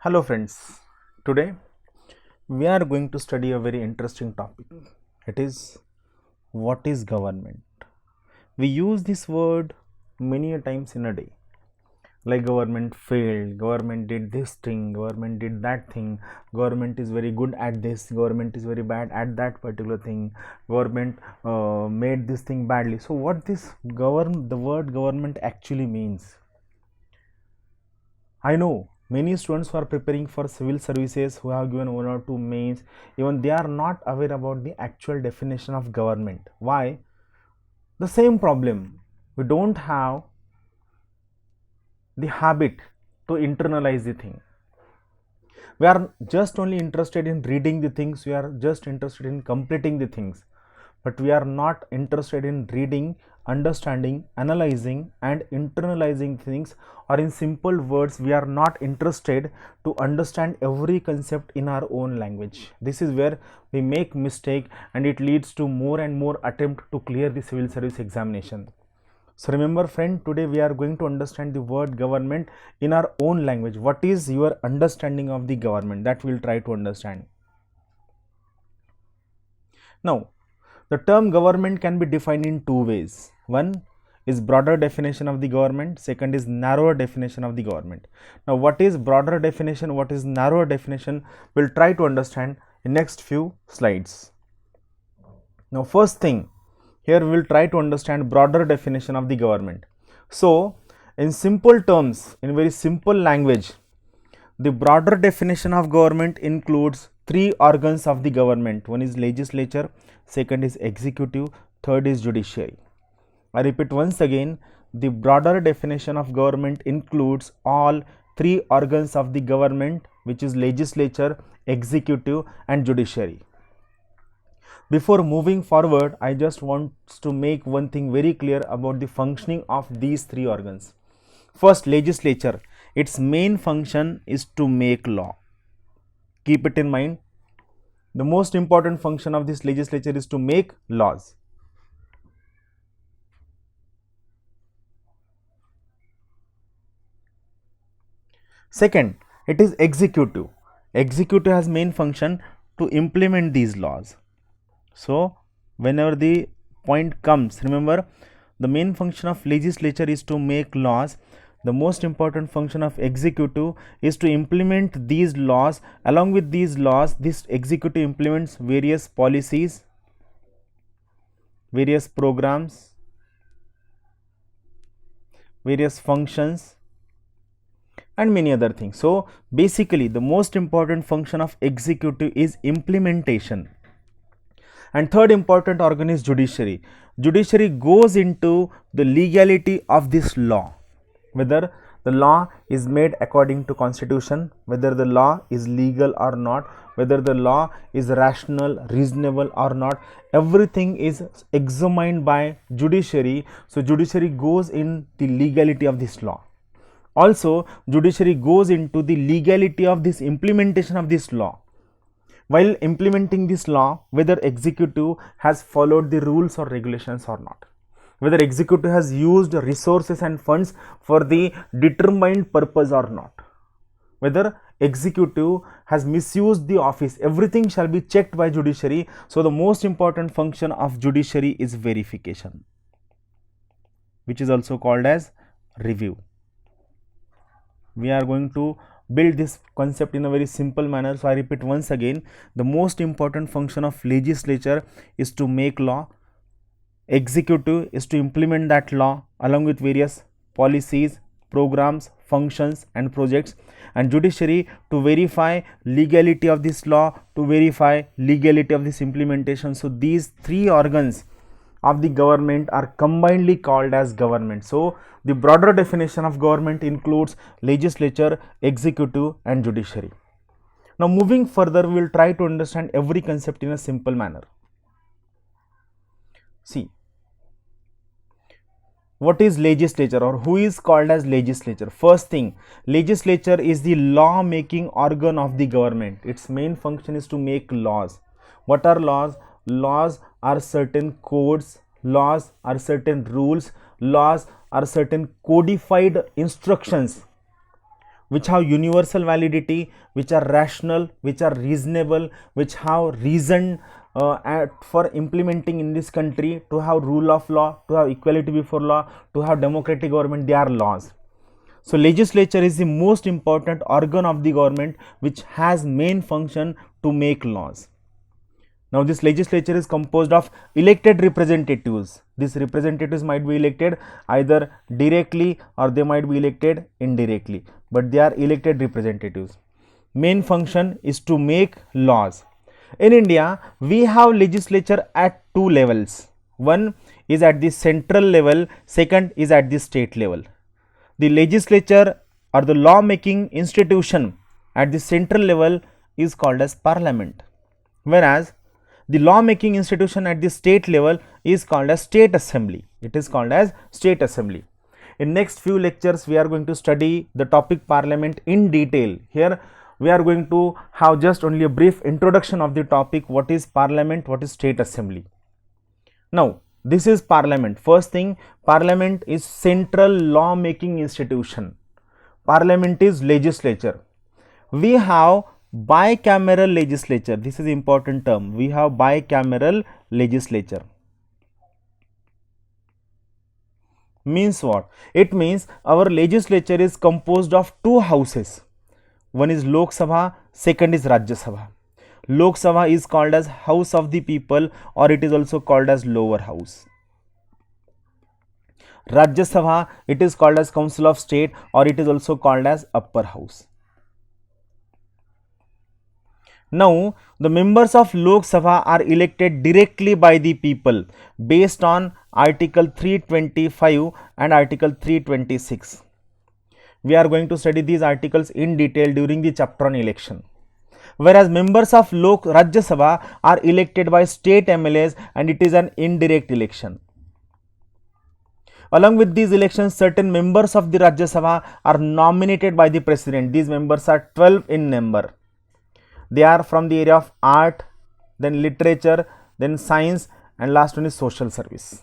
Hello friends, today we are going to study a very interesting topic. It is what is government. We use this word many a times in a day. Like government failed, government did this thing, government did that thing, government is very good at this, government is very bad at that particular thing, government made this thing badly. So what this the word government actually means? I know many students who are preparing for civil services who have given one or two mains, even they are not aware about the actual definition of government. Why? The same problem. We don't have the habit to internalize the thing. We are just only interested in reading the things, we are just interested in completing the things, but we are not interested in reading, understanding, analyzing, and internalizing things, or in simple words, we are not interested to understand every concept in our own language. This is where we make mistake and it leads to more and more attempt to clear the civil service examination. So remember friend, today we are going to understand the word government in our own language. What is your understanding of the government? That we will try to understand. Now, the term government can be defined in two ways. One is broader definition of the government, second is narrower definition of the government. Now, what is broader definition, what is narrower definition, we'll try to understand in next few slides. Now, first thing, here we will try to understand broader definition of the government. So, in simple terms, in very simple language, the broader definition of government includes three organs of the government. One is legislature, second is executive, third is judiciary. I repeat once again, the broader definition of government includes all three organs of the government, which is legislature, executive, and judiciary. Before moving forward, I just want to make one thing very clear about the functioning of these three organs. First, legislature. Its main function is to make law. Keep it in mind. The most important function of this legislature is to make laws. Second, it is executive. Executive has main function to implement these laws. So, whenever the point comes, remember the main function of legislature is to make laws. The most important function of executive is to implement these laws. Along with these laws, this executive implements various policies, various programs, various functions, and many other things. So, basically the most important function of executive is implementation. And third important organ is judiciary. Judiciary goes into the legality of this law, whether the law is made according to constitution, whether the law is legal or not, whether the law is rational, reasonable or not. Everything is examined by judiciary. So judiciary goes in the legality of this law. Also, judiciary goes into the legality of this implementation of this law. While implementing this law, whether executive has followed the rules or regulations or not, whether executive has used resources and funds for the determined purpose or not, whether executive has misused the office, everything shall be checked by judiciary. So the most important function of judiciary is verification, which is also called as review. We are going to build this concept in a very simple manner. So I repeat once again, the most important function of legislature is to make law, executive is to implement that law along with various policies, programs, functions and projects, and judiciary to verify legality of this law, to verify legality of this implementation. So these three organs of the government are combinedly called as government. So the broader definition of government includes legislature, executive and judiciary. Now moving further, we will try to understand every concept in a simple manner. See, what is legislature or who is called as legislature? First thing, legislature is the law making organ of the government. Its main function is to make laws. What are laws? Laws are certain codes, laws are certain rules, laws are certain codified instructions which have universal validity, which are rational, which are reasonable, which have reason for implementing in this country, to have rule of law, to have equality before law, to have democratic government. They are laws. So legislature is the most important organ of the government which has main function to make laws. Now this legislature is composed of elected representatives. These representatives might be elected either directly or they might be elected indirectly, but they are elected representatives. Main function is to make laws. In India, we have legislature at two levels. One is at the central level, second is at the state level. The legislature or the law making institution at the central level is called as parliament, whereas the law making institution at the state level is called as state assembly. It is called as state assembly. In next few lectures we are going to study the topic parliament in detail. Here we are going to have just only a brief introduction of the topic, what is parliament, what is state assembly. Now this is parliament. First thing, parliament is central law making institution. Parliament is legislature. We have bicameral legislature. This is important term. We have bicameral legislature. Means what? It means our legislature is composed of two houses. One is Lok Sabha, second is Rajya Sabha. Lok Sabha is called as House of the People, or it is also called as lower house. Rajya Sabha, it is called as Council of State, or it is also called as upper house. Now the members of Lok Sabha are elected directly by the people based on Article 325 and Article 326. We are going to study these articles in detail during the chapter on election. Whereas members of Rajya Sabha are elected by state MLAs and it is an indirect election. Along with these elections, certain members of the Rajya Sabha are nominated by the president. These members are 12 in number. They are from the area of art, then literature, then science, and last one is social service.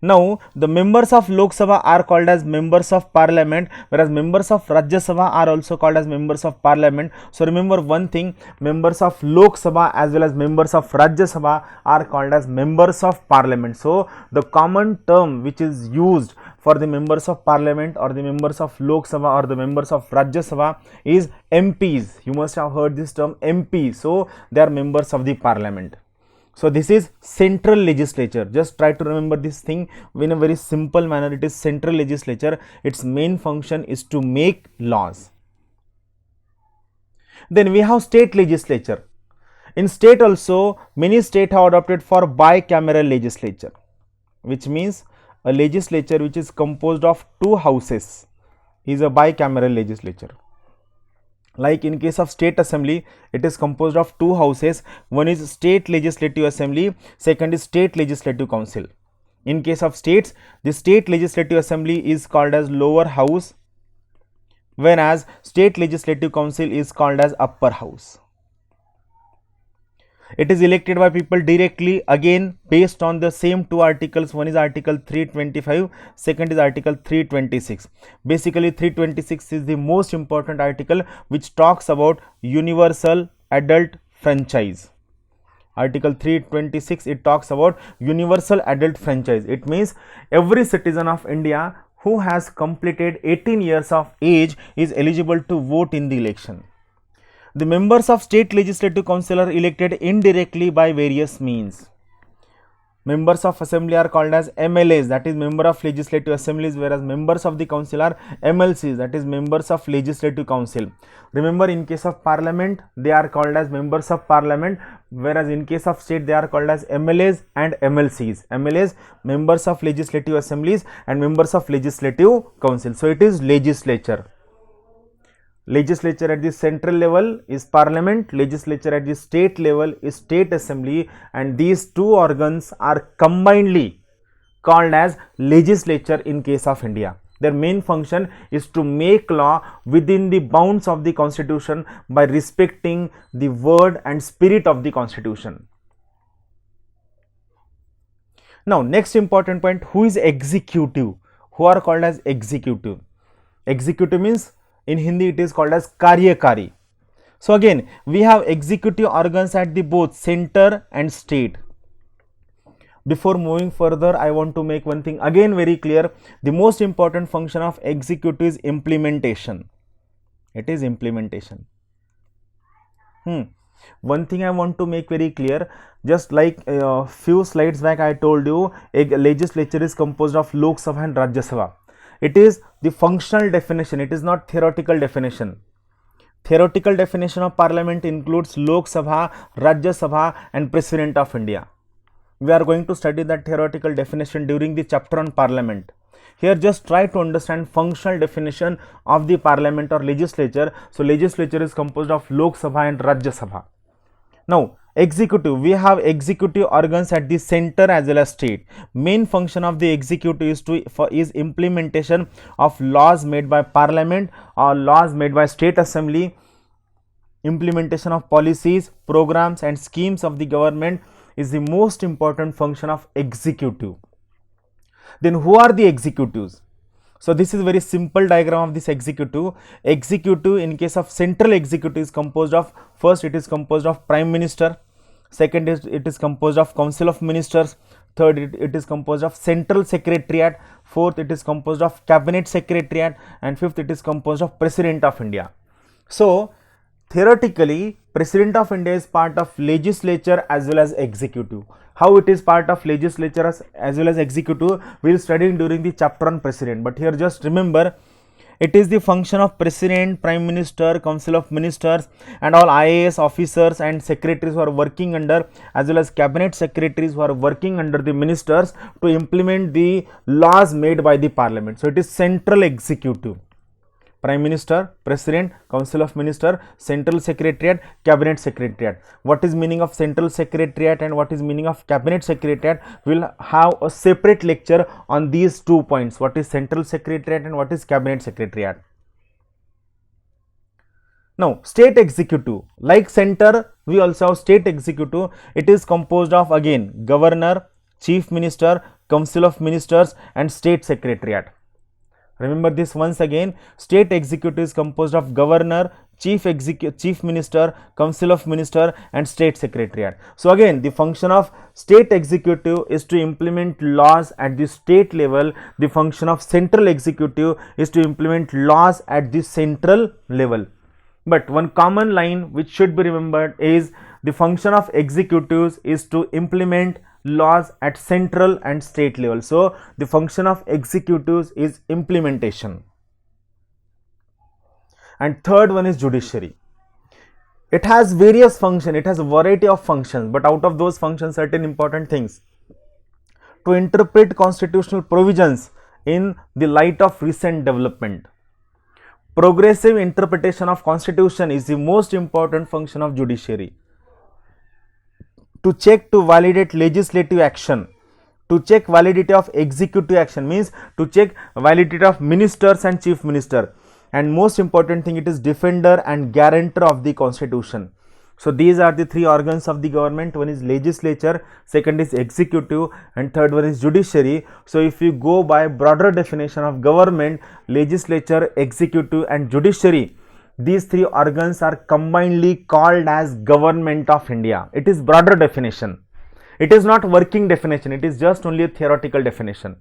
Now the members of Lok Sabha are called as members of parliament, whereas members of Rajya Sabha are also called as members of parliament. So remember one thing, members of Lok Sabha as well as members of Rajya Sabha are called as members of parliament. So the common term which is used for the members of parliament or the members of Lok Sabha or the members of Rajya Sabha is MPs. You must have heard this term MP. So they are members of the parliament. So this is central legislature. Just try to remember this thing in a very simple manner. It is central legislature. Its main function is to make laws. Then we have state legislature. In state also, many states have adopted for bicameral legislature, which means a legislature which is composed of two houses is a bicameral legislature. Like in case of state assembly, it is composed of two houses. One is state legislative assembly, second is state legislative council. In case of states, the state legislative assembly is called as lower house, whereas state legislative council is called as upper house. It is elected by people directly, again based on the same two articles. One is Article 325, second is Article 326. Basically 326 is the most important article which talks about universal adult franchise. Article 326, it talks about universal adult franchise. It means every citizen of India who has completed 18 years of age is eligible to vote in the election. The members of state legislative council are elected indirectly by various means. Members of assembly are called as MLAs, that is member of legislative assemblies, whereas members of the council are MLCs, that is members of legislative council. Remember, in case of parliament they are called as members of parliament, whereas in case of state they are called as MLAs and MLCs. MLAs, members of legislative assemblies, and members of legislative council. So it is legislature. Legislature at the central level is parliament, legislature at the state level is state assembly, and these two organs are combinedly called as legislature in case of India. Their main function is to make law within the bounds of the constitution by respecting the word and spirit of the constitution. Now next important point, who is executive? Who are called as executive? Executive means In Hindi it is called as Karyakari. So again we have executive organs at the both center and state. Before moving further, I want to make one thing again very clear. The most important function of executive is implementation. It is implementation. One thing I want to make very clear, just like a few slides back I told you, a legislature is composed of Lok Sabha and Rajya Sabha. It is the functional definition, it is not theoretical definition. Theoretical definition of parliament includes Lok Sabha, Rajya Sabha and President of India. We are going to study that theoretical definition during the chapter on parliament. Here just try to understand functional definition of the parliament or legislature. So legislature is composed of Lok Sabha and Rajya Sabha. Now executive, we have executive organs at the center as well as state. Main function of the executive is implementation of laws made by parliament or laws made by state assembly, implementation of policies, programs and schemes of the government is the most important function of executive. Then who are the executives? So this is very simple diagram of this executive. Executive in case of central executive is composed of, first it is composed of prime minister, second is it is composed of council of ministers, third it is composed of central secretariat, fourth it is composed of cabinet secretariat and fifth it is composed of president of India. So theoretically president of India is part of legislature as well as executive. How it is part of legislature as well as executive we will study during the chapter on president, but here just remember it is the function of president, prime minister, council of ministers and all IAS officers and secretaries who are working under, as well as cabinet secretaries who are working under the ministers to implement the laws made by the parliament. So it is central executive. Prime Minister, President, Council of Minister, Central Secretariat, Cabinet Secretariat. What is meaning of Central Secretariat and what is meaning of Cabinet Secretariat? We will have a separate lecture on these 2 points. What is Central Secretariat and what is Cabinet Secretariat? Now, State Executive. Like Center, we also have State Executive. It is composed of again Governor, Chief Minister, Council of Ministers and State Secretariat. Remember this once again, state executive is composed of governor, chief minister, council of minister and state secretariat. So again the function of state executive is to implement laws at the state level. The function of central executive is to implement laws at the central level. But one common line which should be remembered is the function of executives is to implement laws at central and state level. So the function of executives is implementation. And third one is judiciary. It has various functions, it has a variety of functions, but out of those functions certain important things: to interpret constitutional provisions in the light of recent development. Progressive interpretation of constitution is the most important function of judiciary. To check, to validate legislative action, to check validity of executive action, means to check validity of ministers and chief minister, and most important thing, it is defender and guarantor of the constitution. So these are the three organs of the government. One is legislature, second is executive and third one is judiciary. So if you go by broader definition of government, legislature, executive and judiciary, these three organs are combinedly called as Government of India. It is broader definition. It is not working definition. It is just only a theoretical definition.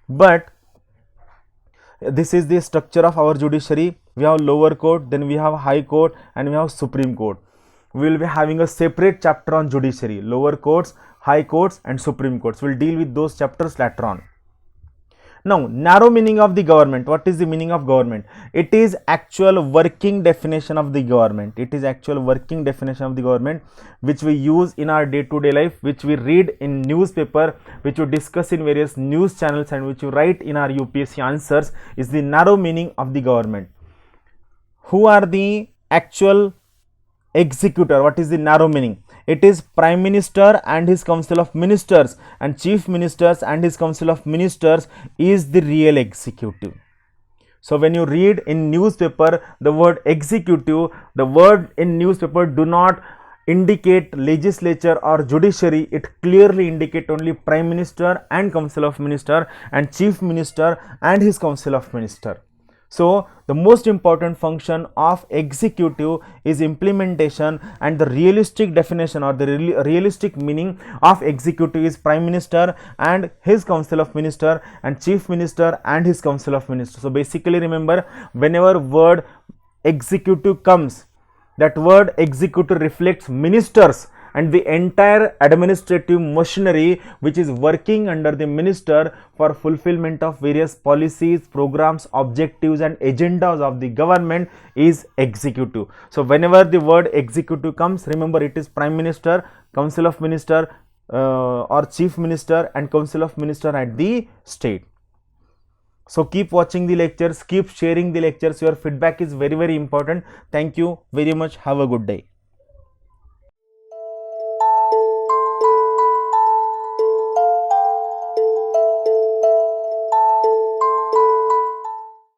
But this is the structure of our judiciary. We have lower court, then we have high court and we have Supreme Court. We will be having a separate chapter on judiciary, lower courts, high courts and Supreme Courts. We will deal with those chapters later on. Now, narrow meaning of the government. What is the meaning of government? It is actual working definition of the government. It is actual working definition of the government which we use in our day-to-day life, which we read in newspaper, which we discuss in various news channels and which we write in our UPSC answers, is the narrow meaning of the government. Who are the actual executor? What is the narrow meaning? It is Prime Minister and his Council of Ministers, and Chief Ministers and his Council of Ministers is the real executive. So when you read in newspaper the word executive, the word in newspaper do not indicate legislature or judiciary. It clearly indicate only Prime Minister and Council of Minister and Chief Minister and his Council of Minister. So the most important function of executive is implementation, and the realistic definition or the realistic meaning of executive is prime minister and his council of minister, and chief minister and his council of minister. So basically remember, whenever word executive comes, that word executive reflects ministers and the entire administrative machinery which is working under the minister for fulfillment of various policies, programs, objectives and agendas of the government is executive. So whenever the word executive comes, remember it is prime minister, council of minister or chief minister and council of minister at the state. So keep watching the lectures, keep sharing the lectures. Your feedback is very important. Thank you very much. Have a good day.